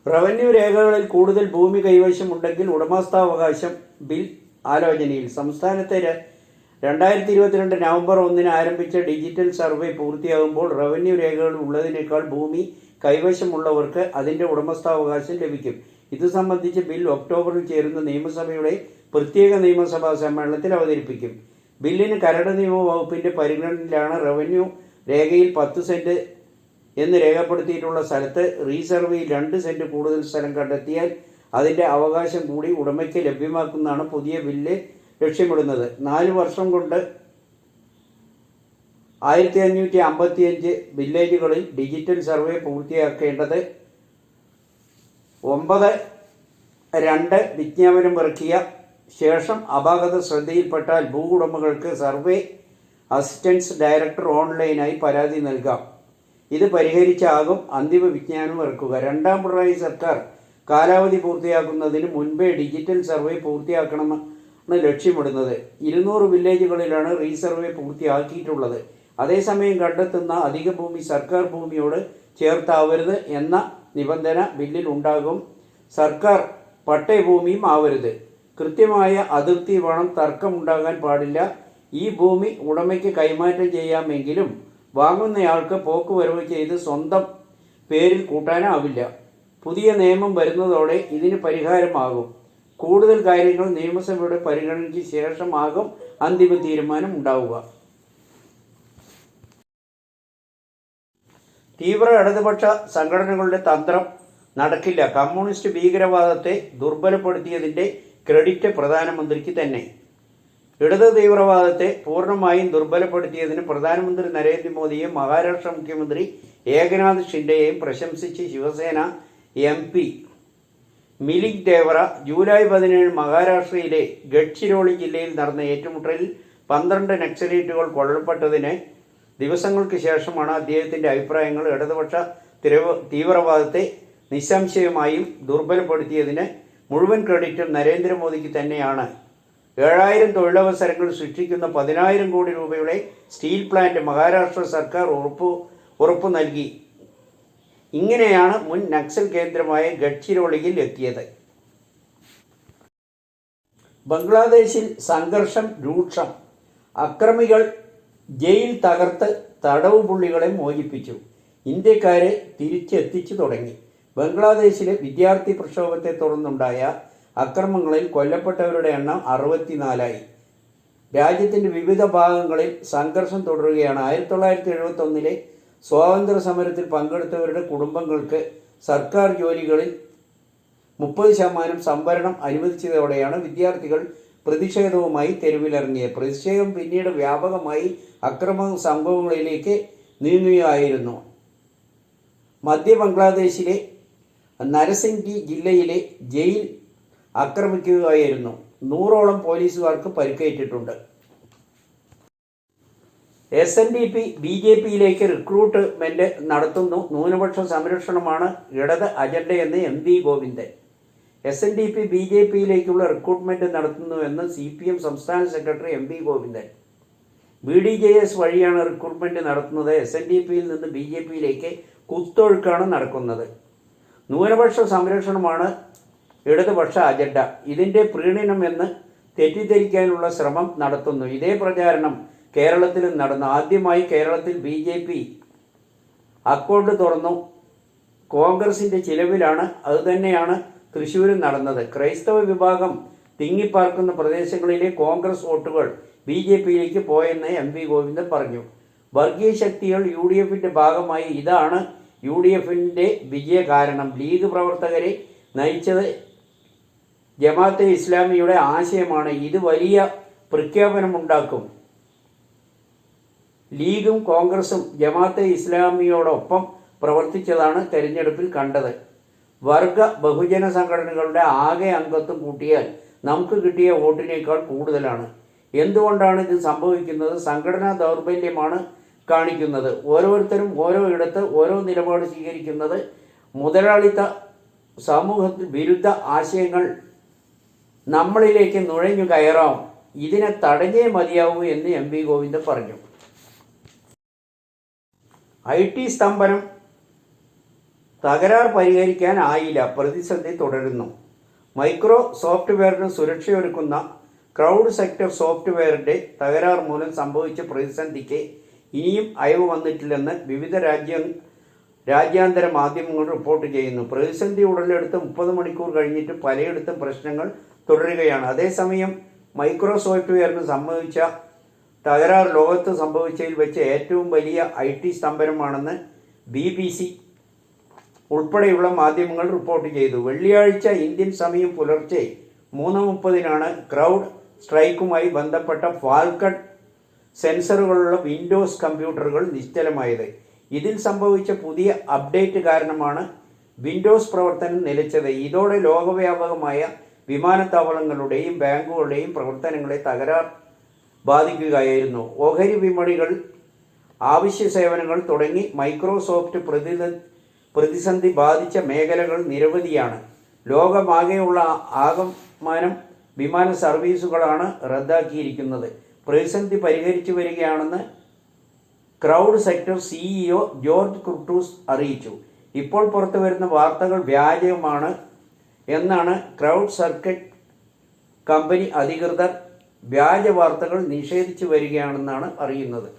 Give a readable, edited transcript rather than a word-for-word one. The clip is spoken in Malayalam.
റവന്യൂ രേഖകളിൽ കൂടുതൽ ഭൂമി കൈവശമുണ്ടെങ്കിൽ ഉടമസ്ഥാവകാശം ബിൽ ആലോചനയിൽ. സംസ്ഥാനത്തെ 2022 നവംബർ 1 ആരംഭിച്ച ഡിജിറ്റൽ സർവേ പൂർത്തിയാകുമ്പോൾ റവന്യൂ രേഖകൾ ഉള്ളതിനേക്കാൾ ഭൂമി കൈവശമുള്ളവർക്ക് അതിന്റെ ഉടമസ്ഥാവകാശം ലഭിക്കും. ഇത് സംബന്ധിച്ച് ബിൽ ഒക്ടോബറിൽ ചേരുന്ന നിയമസഭയുടെ പ്രത്യേക നിയമസഭാ സമ്മേളനത്തിൽ അവതരിപ്പിക്കും. ബില്ലിന് കരട് നിയമ വകുപ്പിന്റെ പരിഗണനയിലാണ്. റവന്യൂ രേഖയിൽ 10 സെന്റ് എന്ന് രേഖപ്പെടുത്തിയിട്ടുള്ള സ്ഥലത്ത് റീസർവേയിൽ 2 സെന്റ് കൂടുതൽ സ്ഥലം കണ്ടെത്തിയാൽ അതിന്റെ അവകാശം കൂടി ഉടമയ്ക്ക് ലഭ്യമാക്കുന്നതാണ് പുതിയ ബില്ല് ലക്ഷ്യമിടുന്നത്. 4 വർഷം കൊണ്ട് 1555 വില്ലേജുകളിൽ ഡിജിറ്റൽ സർവേ പൂർത്തിയാക്കേണ്ടത് 9/2 വിജ്ഞാപനം ഇറക്കിയ ശേഷം അപാകത ശ്രദ്ധയിൽപ്പെട്ടാൽ ഭൂ ഉടമകൾക്ക് സർവേ അസിസ്റ്റൻസ് ഡയറക്ടർ ഓൺലൈനായി പരാതി നൽകാം. ഇത് പരിഹരിച്ചാകും അന്തിമ വിജ്ഞാപനം ഇറക്കുക. 2ാം പിണറായി സർക്കാർ കാലാവധി പൂർത്തിയാക്കുന്നതിന് മുൻപേ ഡിജിറ്റൽ സർവേ പൂർത്തിയാക്കണമെന്ന് ലക്ഷ്യമിടുന്നത്. 200 വില്ലേജുകളിലാണ് റീസർവേ പൂർത്തിയാക്കിയിട്ടുള്ളത്. അതേസമയം കണ്ടെത്തുന്ന അധിക ഭൂമി സർക്കാർ ഭൂമിയോട് ചേർത്താവരുത് എന്ന നിബന്ധന ബില്ലിൽ ഉണ്ടാകും. സർക്കാർ പട്ടയഭൂമിയും ആവരുത്. കൃത്യമായ അതിർത്തി വേണം. തർക്കമുണ്ടാകാൻ പാടില്ല. ഈ ഭൂമി ഉടമയ്ക്ക് കൈമാറ്റം ചെയ്യാമെങ്കിലും വാങ്ങുന്നയാൾക്ക് പോക്കുവരവ് ചെയ്ത് സ്വന്തം പേരിൽ കൂട്ടാനാവില്ല. പുതിയ നിയമം വരുന്നതോടെ ഇതിന് പരിഹാരമാകും. കൂടുതൽ കാര്യങ്ങൾ നിയമസഭയുടെ പരിഗണനയ്ക്ക് ശേഷമാകും അന്തിമ തീരുമാനം ഉണ്ടാവുക. തീവ്ര ഇടതുപക്ഷ സംഘടനകളുടെ തന്ത്രം നടക്കില്ല. കമ്മ്യൂണിസ്റ്റ് ഭീകരവാദത്തെ ദുർബലപ്പെടുത്തിയതിന്റെ ക്രെഡിറ്റ് പ്രധാനമന്ത്രിക്ക് തന്നെ. ഇടത് തീവ്രവാദത്തെ പൂർണ്ണമായും ദുർബലപ്പെടുത്തിയതിന് പ്രധാനമന്ത്രി നരേന്ദ്രമോദിയെ മഹാരാഷ്ട്ര മുഖ്യമന്ത്രി ഏകനാഥ് ഷിൻഡെയെയും പ്രശംസിച്ച് ശിവസേന MP മിലിക് ദേവറ. ജൂലൈ 17 മഹാരാഷ്ട്രയിലെ ഗഡ്ചിരോളി ജില്ലയിൽ നടന്ന ഏറ്റുമുട്ടലിൽ 12 നക്സലേറ്റുകൾ കൊല്ലപ്പെട്ടതിന് ദിവസങ്ങൾക്ക് ശേഷമാണ് അദ്ദേഹത്തിന്റെ അഭിപ്രായങ്ങൾ. ഇടതുപക്ഷ തീവ്രവാദത്തെ നിസ്സംശയമായും ദുർബലപ്പെടുത്തിയതിന് മുഴുവൻ ക്രെഡിറ്റും നരേന്ദ്രമോദിക്ക് തന്നെയാണ്. 7000 തൊഴിലവസരങ്ങൾ സൃഷ്ടിക്കുന്ന 10,000 കോടി രൂപയുടെ സ്റ്റീൽ പ്ലാന്റ് മഹാരാഷ്ട്ര സർക്കാർ ഉറപ്പു നൽകി. ഇങ്ങനെയാണ് മുൻ നക്സൽ കേന്ദ്രമായ ഗഡ്ചിരോളിയിൽ എത്തിയത്. ബംഗ്ലാദേശിൽ സംഘർഷം രൂക്ഷം. അക്രമികൾ ജയിൽ തകർത്ത് തടവ് പുള്ളികളെ മോചിപ്പിച്ചു. ഇന്ത്യക്കാരെ തിരിച്ചെത്തിച്ചു തുടങ്ങി. ബംഗ്ലാദേശിലെ വിദ്യാർത്ഥി പ്രക്ഷോഭത്തെ തുടർന്നുണ്ടായ അക്രമങ്ങളിൽ കൊല്ലപ്പെട്ടവരുടെ എണ്ണം 64ആയി. രാജ്യത്തിൻ്റെ വിവിധ ഭാഗങ്ങളിൽ സംഘർഷം തുടരുകയാണ്. 1971 സ്വാതന്ത്ര്യ സമരത്തിൽ പങ്കെടുത്തവരുടെ കുടുംബങ്ങൾക്ക് സർക്കാർ ജോലികളിൽ 30% സംവരണം അനുവദിച്ചതോടെയാണ് വിദ്യാർത്ഥികൾ പ്രതിഷേധവുമായി തെരുവിലിറങ്ങിയത്. പ്രതിഷേധം പിന്നീട് വ്യാപകമായി അക്രമ സംഭവങ്ങളിലേക്ക് നീങ്ങുകയായിരുന്നു. മധ്യ ബംഗ്ലാദേശിലെ നരസിംഗി ജില്ലയിലെ ജയിൽ ആക്രമിക്കുകയായിരുന്നു. 100ഓളം പോലീസുകാർക്ക് പരിക്കേറ്റിട്ടുണ്ട്. SNDP BJPയിലേക്ക് റിക്രൂട്ട്മെന്റ് നടത്തുന്നു. ന്യൂനപക്ഷ സംരക്ഷണമാണ് ഇടത് അജണ്ടയെന്ന് MV ഗോവിന്ദൻ. SNDP BJPയിലേക്കുള്ള റിക്രൂട്ട്മെന്റ് നടത്തുന്നുവെന്ന് CPM സംസ്ഥാന സെക്രട്ടറി MV ഗോവിന്ദൻ. BDJS വഴിയാണ് റിക്രൂട്ട്മെന്റ് നടത്തുന്നത്. SNDPയിൽ നിന്ന് BJPയിലേക്ക് കുത്തൊഴുക്കാണ് നടക്കുന്നത്. ന്യൂനപക്ഷ സംരക്ഷണമാണ് ഇടതുപക്ഷ അജണ്ട. ഇതിന്റെ പ്രീണനമെന്ന് തെറ്റിദ്ധരിക്കാനുള്ള ശ്രമം നടത്തുന്നു. ഇതേ പ്രചാരണം കേരളത്തിലും നടന്നു. ആദ്യമായി കേരളത്തിൽ BJP അക്കൗണ്ട് തുറന്നു. കോൺഗ്രസിന്റെ ചിലവിലാണ്. അതുതന്നെയാണ് തൃശ്ശൂരിൽ നടന്നത്. ക്രൈസ്തവ വിഭാഗം തിങ്ങിപ്പാർക്കുന്ന പ്രദേശങ്ങളിലെ കോൺഗ്രസ് വോട്ടുകൾ BJPയിലേക്ക് പോയെന്ന് MV ഗോവിന്ദൻ പറഞ്ഞു. വർഗീയ ശക്തികൾ UDFന്റെ ഭാഗമായി. ഇതാണ് UDFന്റെ വിജയ കാരണം. ലീഗ് പ്രവർത്തകരെ നയിച്ചത് ജമാഅത്തെ ഇസ്ലാമിയുടെ ആശയമാണ്. ഇത് വലിയ പ്രഖ്യാപനമുണ്ടാക്കും. ലീഗും കോൺഗ്രസും ജമാഅത്തെ ഇസ്ലാമിയോടൊപ്പം പ്രവർത്തിച്ചതാണ് തെരഞ്ഞെടുപ്പിൽ കണ്ടത്. വർഗ ബഹുജന സംഘടനകളുടെ ആകെ അംഗത്വം കൂട്ടിയാൽ നമുക്ക് കിട്ടിയ വോട്ടിനേക്കാൾ കൂടുതലാണ്. എന്തുകൊണ്ടാണ് ഇത് സംഭവിക്കുന്നത്? സംഘടനാ ദൗർബല്യമാണ് കാണിക്കുന്നത്. ഓരോരുത്തരും ഓരോ ഇടത്ത് ഓരോ നിലപാട് സ്വീകരിക്കുന്നത് മുതലാളിത്ത സമൂഹത്തിൽ വിരുദ്ധ ആശയങ്ങൾ നമ്മളിലേക്ക് നുഴഞ്ഞു കയറാം. ഇതിനെ തടഞ്ഞേ മതിയാവൂ എന്ന് MV ഗോവിന്ദൻ പറഞ്ഞു. IT സ്തംഭനം തകരാർ പരിഹരിക്കാനായില്ല, പ്രതിസന്ധി തുടരുന്നു. മൈക്രോ സോഫ്റ്റ്വെയറിന് സുരക്ഷയൊരുക്കുന്ന ക്രൗഡ് സെക്ടർ സോഫ്റ്റ്വെയറിന്റെ തകരാർ മൂലം സംഭവിച്ച പ്രതിസന്ധിക്ക് ഇനിയും അയവ് വന്നിട്ടില്ലെന്ന് വിവിധ രാജ്യാന്തര മാധ്യമങ്ങൾ റിപ്പോർട്ട് ചെയ്യുന്നു. പ്രതിസന്ധി ഉടലെടുത്ത് 30 മണിക്കൂർ കഴിഞ്ഞിട്ട് പലയിടത്തും പ്രശ്നങ്ങൾ തുടരുകയാണ്. അതേസമയം മൈക്രോ സോഫ്റ്റ്വെയറിന് സംഭവിച്ച തകരാർ ലോകത്ത് സംഭവിച്ചതിൽ വെച്ച് ഏറ്റവും വലിയ IT സ്തംഭനമാണെന്ന് BBC ഉൾപ്പെടെയുള്ള മാധ്യമങ്ങൾ റിപ്പോർട്ട് ചെയ്തു. വെള്ളിയാഴ്ച ഇന്ത്യൻ സമയം പുലർച്ചെ 3:30-നാണ് ക്രൗഡ് സ്ട്രൈക്കുമായി ബന്ധപ്പെട്ട ഫാൽക്കൺ സെൻസറുകളുള്ള വിൻഡോസ് കമ്പ്യൂട്ടറുകൾ നിശ്ചലമായത്. ഇതിൽ സംഭവിച്ച പുതിയ അപ്ഡേറ്റ് കാരണമാണ് വിൻഡോസ് പ്രവർത്തനം നിലച്ചത്. ഇതോടെ ലോകവ്യാപകമായ വിമാനത്താവളങ്ങളുടെയും ബാങ്കുകളുടെയും പ്രവർത്തനങ്ങളെ തകരാർ ബാധിക്കുകയായിരുന്നു. ഓഹരി വിപണികൾ, അവശ്യ സേവനങ്ങൾ തുടങ്ങി മൈക്രോസോഫ്റ്റ് പ്രതിസന്ധി ബാധിച്ച മേഖലകൾ നിരവധിയാണ്. ലോകമാകെയുള്ള ആകമാനം വിമാന സർവീസുകളാണ് റദ്ദാക്കിയിരിക്കുന്നത്. പ്രതിസന്ധി പരിഹരിച്ചു വരികയാണെന്ന് ക്രൗഡ് സെക്ടർ CEO ജോർജ് കുർട്ടൂസ് അറിയിച്ചു. ഇപ്പോൾ പുറത്തുവരുന്ന വാർത്തകൾ വ്യാജമാണ് എന്നാണ് ക്രൗഡ് സർക്കിറ്റ് കമ്പനി അധികൃതർ വ്യാജ വാർത്തകൾ നിഷേധിച്ചു വരികയാണെന്നാണ് അറിയുന്നത്.